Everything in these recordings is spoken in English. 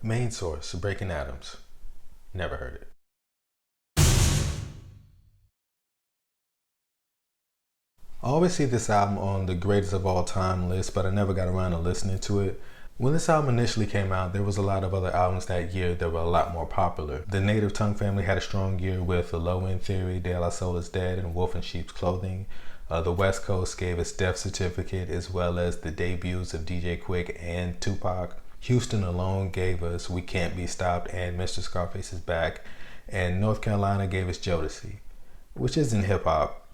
Main Source, Breaking Atoms. Never heard it. I always see this album on the greatest of all time list, but I never got around to listening to it. When this album initially came out, there was a lot of other albums that year that were a lot more popular. The Native Tongue family had a strong year with The Low End Theory, De La Soul is Dead, and Wolf in Sheep's Clothing. The West Coast gave us Death Certificate, as well as the debuts of DJ Quick and Tupac. Houston alone gave us We Can't Be Stopped and Mr. Scarface is Back. And North Carolina gave us Jodeci, which isn't hip hop,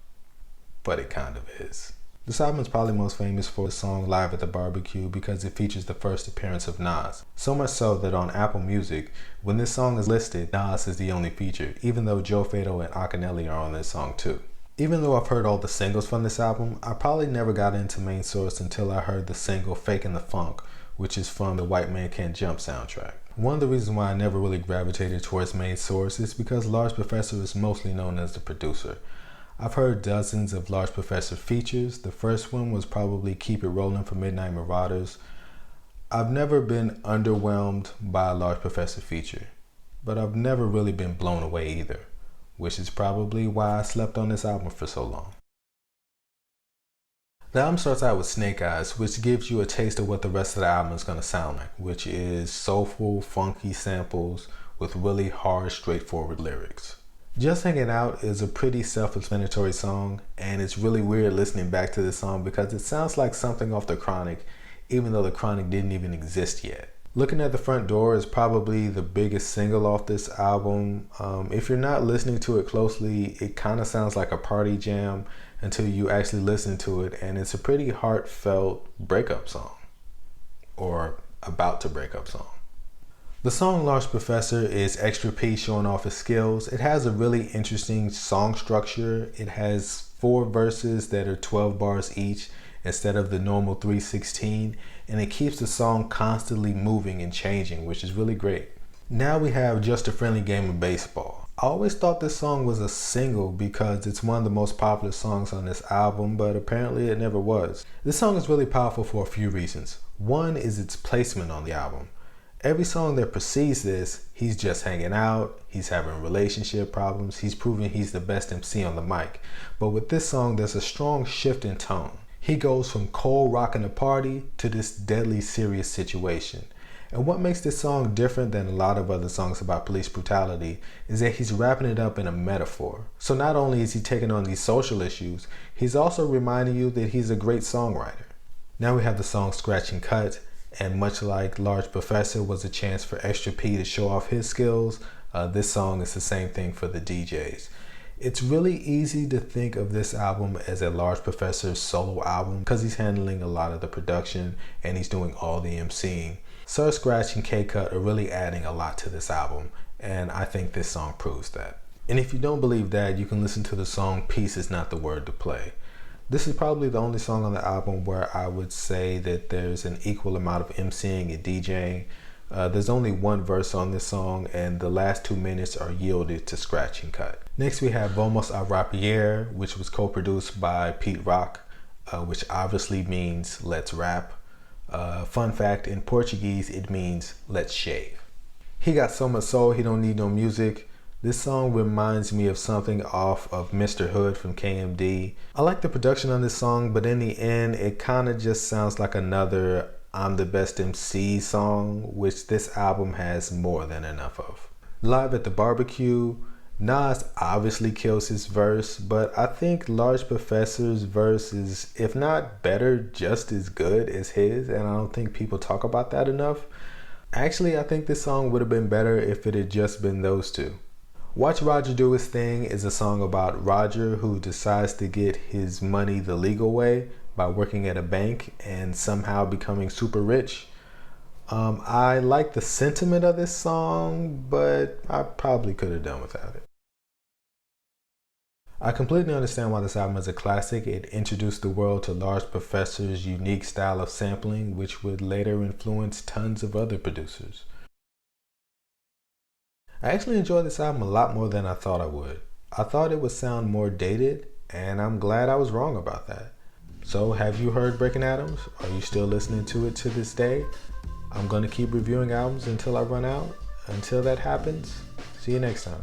but it kind of is. This album is probably most famous for the song Live at the Barbecue because it features the first appearance of Nas. So much so that on Apple Music, when this song is listed, Nas is the only feature, even though Joe Fado and Akinelli are on this song too. Even though I've heard all the singles from this album, I probably never got into Main Source until I heard the single Fakin' the Funk, which is from the White Man Can't Jump soundtrack. One of the reasons why I never really gravitated towards Main Source is because Large Professor is mostly known as the producer. I've heard dozens of Large Professor features. The first one was probably Keep It Rollin' for Midnight Marauders. I've never been underwhelmed by a Large Professor feature, but I've never really been blown away either, which is probably why I slept on this album for so long. The album starts out with Snake Eyes, which gives you a taste of what the rest of the album is going to sound like, which is soulful, funky samples with really hard, straightforward lyrics. Just Hanging Out is a pretty self-explanatory song, and it's really weird listening back to this song because it sounds like something off The Chronic, even though The Chronic didn't even exist yet. Looking at the Front Door is probably the biggest single off this album. If you're not listening to it closely, it kind of sounds like a party jam until you actually listen to it, and it's a pretty heartfelt breakup song, or about to break up song. The song Large Professor is Extra P showing off his skills. It has a really interesting song structure. It has 4 verses that are 12 bars each instead of the normal 316, and it keeps the song constantly moving and changing, which is really great. Now we have Just a Friendly Game of Baseball. I always thought this song was a single because it's one of the most popular songs on this album, but apparently it never was. This song is really powerful for a few reasons. One is its placement on the album. Every song that precedes this, he's just hanging out, he's having relationship problems, he's proving he's the best MC on the mic. But with this song, there's a strong shift in tone. He goes from cold rocking a party to this deadly serious situation. And what makes this song different than a lot of other songs about police brutality is that he's wrapping it up in a metaphor. So not only is he taking on these social issues, he's also reminding you that he's a great songwriter. Now we have the song Scratch and Cut. And much like Large Professor was a chance for Extra P to show off his skills, this song is the same thing for the DJs. It's really easy to think of this album as a Large Professor solo album because he's handling a lot of the production and he's doing all the MCing. Sir Scratch and K-Cut are really adding a lot to this album, and I think this song proves that. And if you don't believe that, you can listen to the song Peace Is Not the Word to Play. This is probably the only song on the album where I would say that there's an equal amount of MCing and DJing. There's only one verse on this song, and the last 2 minutes are yielded to Scratch and Cut. Next we have Vamos a Rapier, which was co-produced by Pete Rock, which obviously means let's rap. Fun fact, in Portuguese it means let's shave. He got so much soul he don't need no music. This song reminds me of something off of Mr. Hood from KMD. I like the production on this song, but in the end, it kind of just sounds like another I'm the Best MC song, which this album has more than enough of. Live at the Barbecue, Nas obviously kills his verse, but I think Large Professor's verse is, if not better, just as good as his, and I don't think people talk about that enough. Actually, I think this song would have been better if it had just been those two. Watch Roger Do His Thing is a song about Roger who decides to get his money the legal way by working at a bank and somehow becoming super rich. I like the sentiment of this song, but I probably could have done without it. I completely understand why this album is a classic. It introduced the world to Large Professor's unique style of sampling, which would later influence tons of other producers. I actually enjoyed this album a lot more than I thought I would. I thought it would sound more dated, and I'm glad I was wrong about that. So have you heard Breaking Atoms? Are you still listening to it to this day? I'm gonna keep reviewing albums until I run out. Until that happens, see you next time.